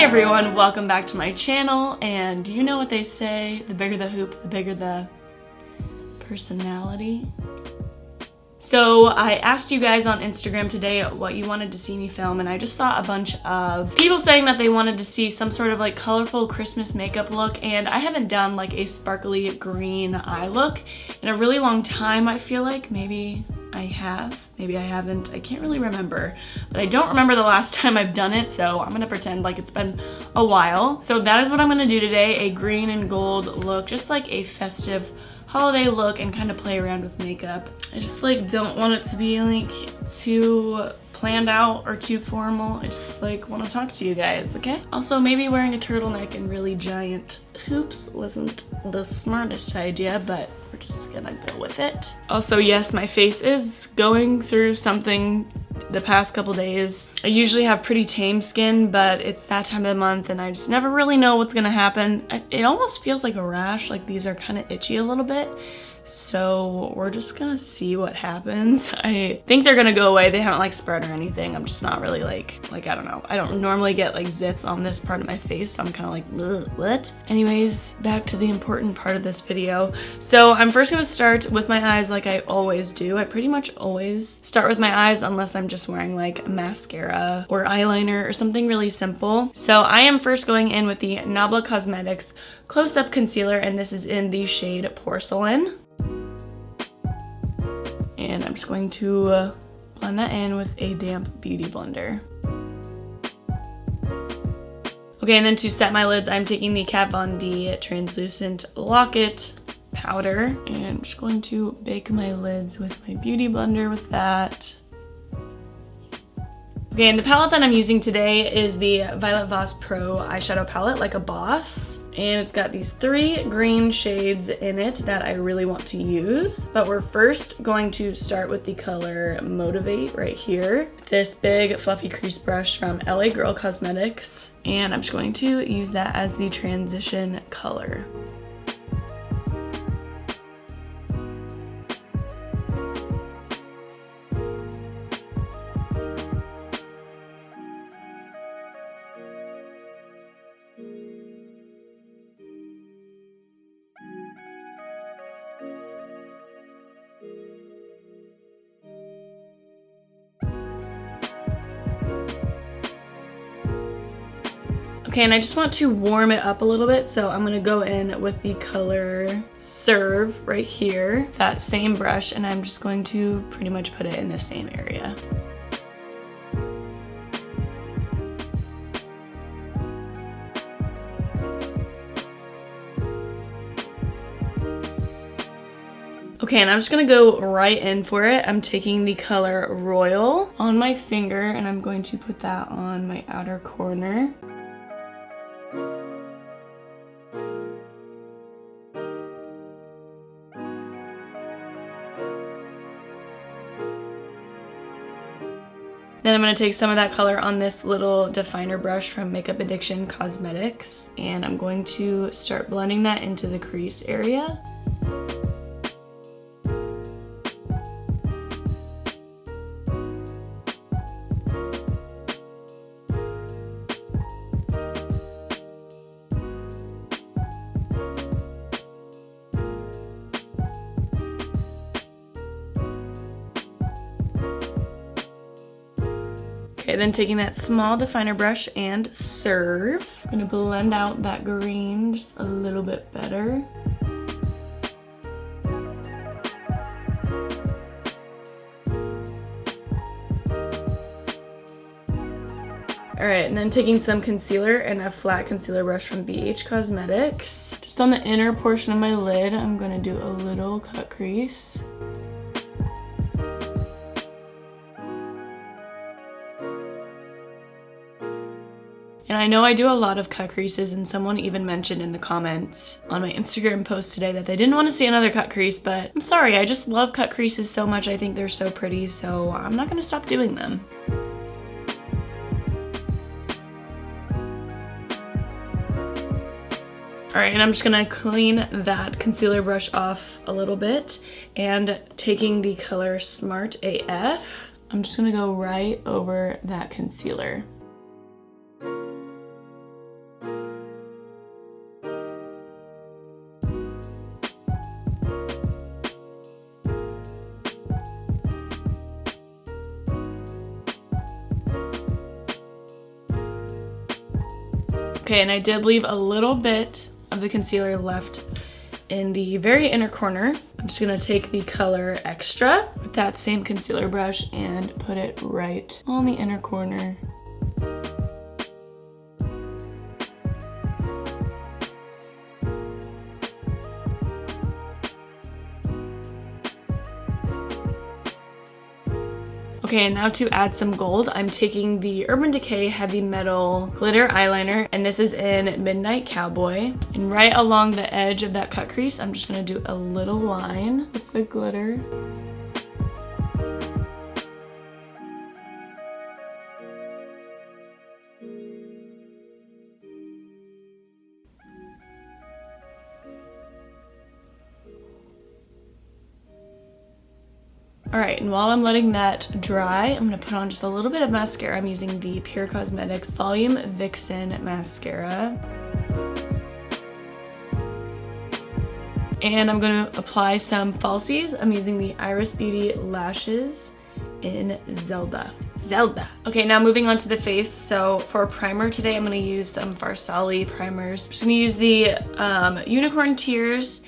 everyone, welcome back to my channel, and you know what they say, the bigger the hoop, the bigger the personality. So I asked you guys on Instagram today what you wanted to see me film, and I just saw a bunch of people saying that they wanted to see some sort of like colorful Christmas makeup look, and I haven't done like a sparkly green eye look in a really long time. I feel like maybe I have, maybe I haven't, I can't really remember, but I don't remember the last time I've done it, so I'm gonna pretend like it's been a while. So that is what I'm gonna do today, a green and gold look, just like a festive holiday look, and kind of play around with makeup. I just like don't want it to be like too planned out or too formal. I just like want to talk to you guys, okay? Also, maybe wearing a turtleneck and really giant hoops wasn't the smartest idea, but we're just gonna go with it. Also, yes, my face is going through something the past couple days. I usually have pretty tame skin, but it's that time of the month and I just never really know what's gonna happen. It almost feels like a rash, like these are kind of itchy a little bit. So we're just gonna see what happens. I think they're gonna go away. They haven't like spread or anything. I'm just not really like I don't know. I don't normally get like zits on this part of my face, so I'm kind of like, what? Anyways, back to the important part of this video. So I'm first gonna start with my eyes like I always do. I pretty much always start with my eyes unless I'm just wearing like mascara or eyeliner or something really simple. So I am first going in with the Nabla Cosmetics Close-Up Concealer, and this is in the shade Porcelain. And I'm just going to blend that in with a damp beauty blender. Okay, and then to set my lids, I'm taking the Kat Von D Translucent Locket Powder, and I'm just going to bake my lids with my beauty blender with that. Okay, and the palette that I'm using today is the Violet Voss Pro eyeshadow palette, like a boss. And it's got these 3 green shades in it that I really want to use. But we're first going to start with the color Motivate right here. This big fluffy crease brush from LA Girl Cosmetics. And I'm just going to use that as the transition color. Okay, and I just want to warm it up a little bit, so I'm gonna go in with the color Serve right here, that same brush, and I'm just going to pretty much put it in the same area. Okay, and I'm just gonna go right in for it. I'm taking the color Royal on my finger, and I'm going to put that on my outer corner. Then I'm going to take some of that color on this little definer brush from Makeup Addiction Cosmetics, and I'm going to start blending that into the crease area. Okay, then taking that small definer brush and Serve. I'm gonna blend out that green just a little bit better. Alright, and then taking some concealer and a flat concealer brush from BH Cosmetics. Just on the inner portion of my lid, I'm gonna do a little cut crease. And I know I do a lot of cut creases, and someone even mentioned in the comments on my Instagram post today that they didn't want to see another cut crease, but I'm sorry, I just love cut creases so much. I think they're so pretty, so I'm not gonna stop doing them. Alright, and I'm just gonna clean that concealer brush off a little bit, and taking the color Smart AF, I'm just gonna go right over that concealer. Okay, and I did leave a little bit of the concealer left in the very inner corner. I'm just gonna take the color Extra with that same concealer brush and put it right on the inner corner. Okay, and now to add some gold, I'm taking the Urban Decay Heavy Metal Glitter Eyeliner, and this is in Midnight Cowboy. And right along the edge of that cut crease, I'm just gonna do a little line with the glitter. All right, and while I'm letting that dry, I'm gonna put on just a little bit of mascara. I'm using the Pure Cosmetics Volume Vixen Mascara. And I'm gonna apply some falsies. I'm using the Eyeris Beauty Lashes in Zelda. Okay, now moving on to the face. So for primer today, I'm gonna use some Farsali primers. I'm just gonna use the Unicorn Tears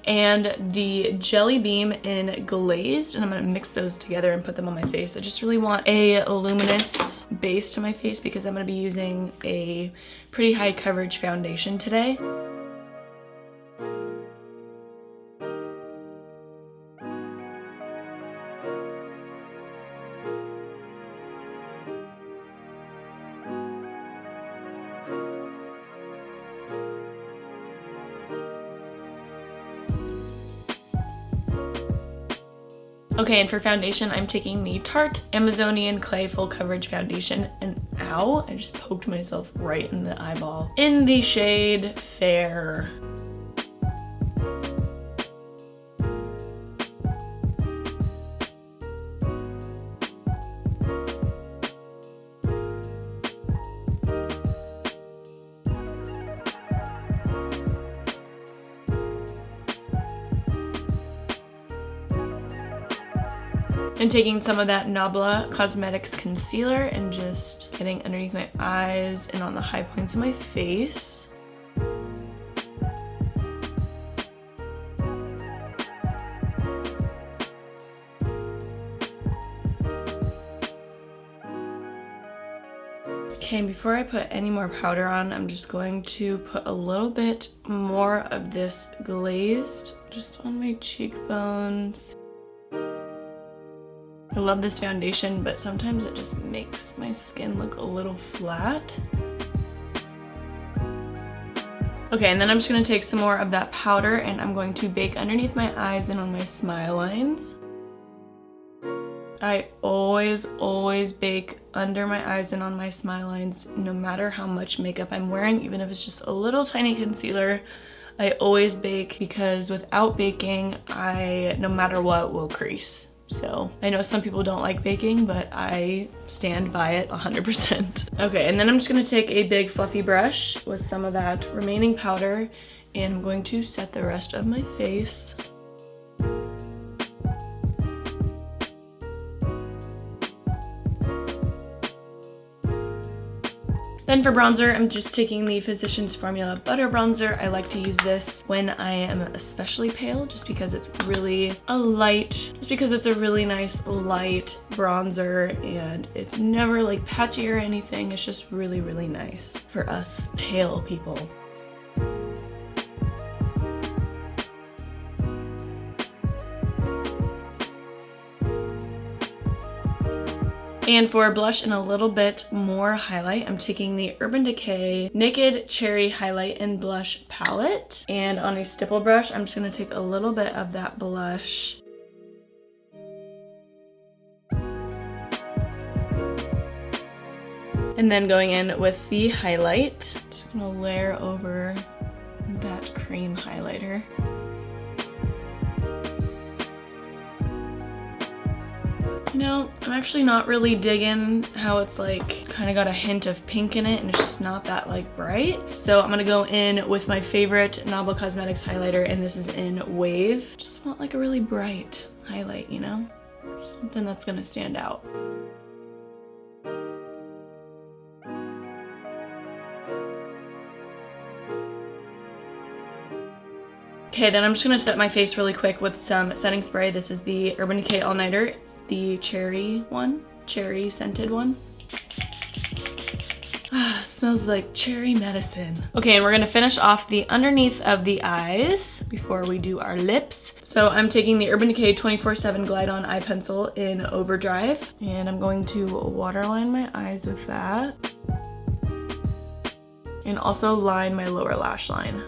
and the Jelly Beam in Glazed, and I'm gonna mix those together and put them on my face. I just really want a luminous base to my face because I'm gonna be using a pretty high coverage foundation today. Okay, and for foundation, I'm taking the Tarte Amazonian Clay Full Coverage Foundation, and ow, I just poked myself right in the eyeball, in the shade Fair. And taking some of that Nabla Cosmetics concealer and just getting underneath my eyes and on the high points of my face. Okay, and before I put any more powder on, I'm just going to put a little bit more of this Glazed just on my cheekbones. I love this foundation, but sometimes it just makes my skin look a little flat. Okay, and then I'm just gonna take some more of that powder and I'm going to bake underneath my eyes and on my smile lines. I always bake under my eyes and on my smile lines, no matter how much makeup I'm wearing, even if it's just a little tiny concealer. I always bake because without baking, I, no matter what, will crease. So I know some people don't like baking, but I stand by it 100%. Okay, and then I'm just gonna take a big fluffy brush with some of that remaining powder and I'm going to set the rest of my face. Then for bronzer, I'm just taking the Physicians Formula Butter Bronzer. I like to use this when I am especially pale, just because it's really a really nice light bronzer and it's never like patchy or anything. It's just really, really nice for us pale people. And for blush and a little bit more highlight, I'm taking the Urban Decay Naked Cherry Highlight and Blush Palette. And on a stipple brush, I'm just gonna take a little bit of that blush. And then going in with the highlight, just gonna layer over that cream highlighter. You know, I'm actually not really digging how it's like kind of got a hint of pink in it and it's just not that like bright. So I'm gonna go in with my favorite Nabla Cosmetics highlighter, and this is in Wave. Just want like a really bright highlight, you know? Something that's gonna stand out. Okay, then I'm just gonna set my face really quick with some setting spray. This is the Urban Decay All Nighter, the cherry one, cherry scented one. Smells like cherry medicine. Okay, and we're gonna finish off the underneath of the eyes before we do our lips. So I'm taking the Urban Decay 24/7 Glide On Eye Pencil in Overdrive, and I'm going to waterline my eyes with that. And also line my lower lash line.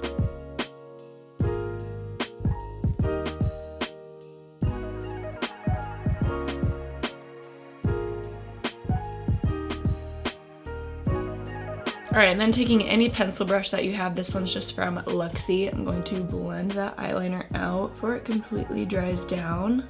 All right, and then taking any pencil brush that you have, this one's just from Luxie, I'm going to blend that eyeliner out before it completely dries down.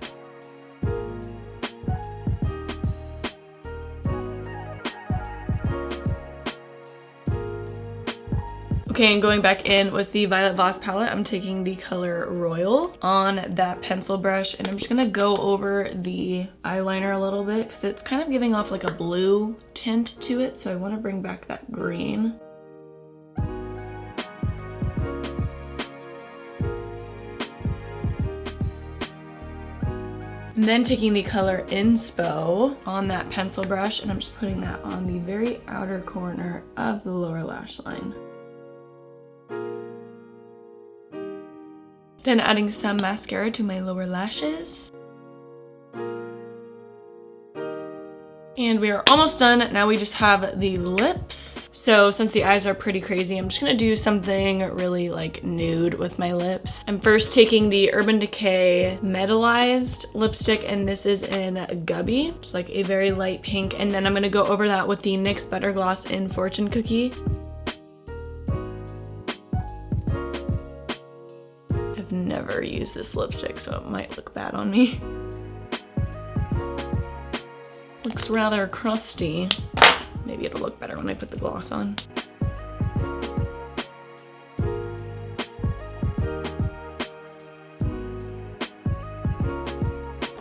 Okay, and going back in with the Violet Voss palette, I'm taking the color Royal on that pencil brush, and I'm just gonna go over the eyeliner a little bit because it's kind of giving off like a blue tint to it, so I want to bring back that green. And then taking the color Inspo on that pencil brush, and I'm just putting that on the very outer corner of the lower lash line. Then adding some mascara to my lower lashes. And we are almost done. Now we just have the lips. So since the eyes are pretty crazy, I'm just gonna do something really like nude with my lips. I'm first taking the Urban Decay Metallized lipstick, and this is in Gubby. It's like a very light pink. And then I'm gonna go over that with the NYX Butter Gloss in Fortune Cookie. I've never used this lipstick, so it might look bad on me. Looks rather crusty. Maybe it'll look better when I put the gloss on.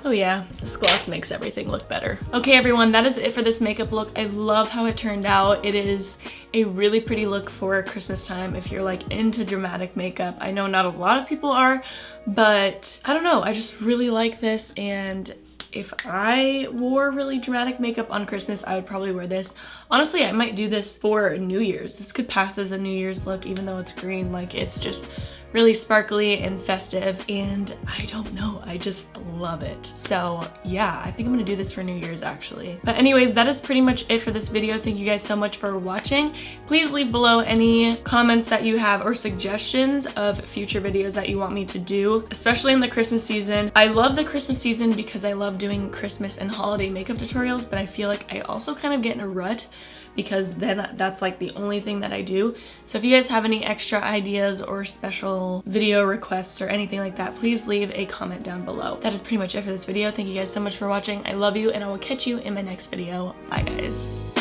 Oh yeah, this gloss makes everything look better. Okay everyone, that is it for this makeup look. I love how it turned out. It is a really pretty look for Christmas time if you're like into dramatic makeup. I know not a lot of people are, but I don't know, I just really like this, and if I wore really dramatic makeup on Christmas, I would probably wear this. Honestly, I might do this for New Year's. This could pass as a New Year's look even though it's green. Like, it's just really sparkly and festive, and I don't know, I just love it. So yeah, I think I'm gonna do this for New Year's actually. But anyways, that is pretty much it for this video. Thank you guys so much for watching. Please leave below any comments that you have or suggestions of future videos that you want me to do, especially in the Christmas season. I love the Christmas season because I love doing Christmas and holiday makeup tutorials, but I feel like I also kind of get in a rut because then that's like the only thing that I do. So if you guys have any extra ideas or special video requests or anything like that, please leave a comment down below. That is pretty much it for this video. Thank you guys so much for watching. I love you, and I will catch you in my next video. Bye guys.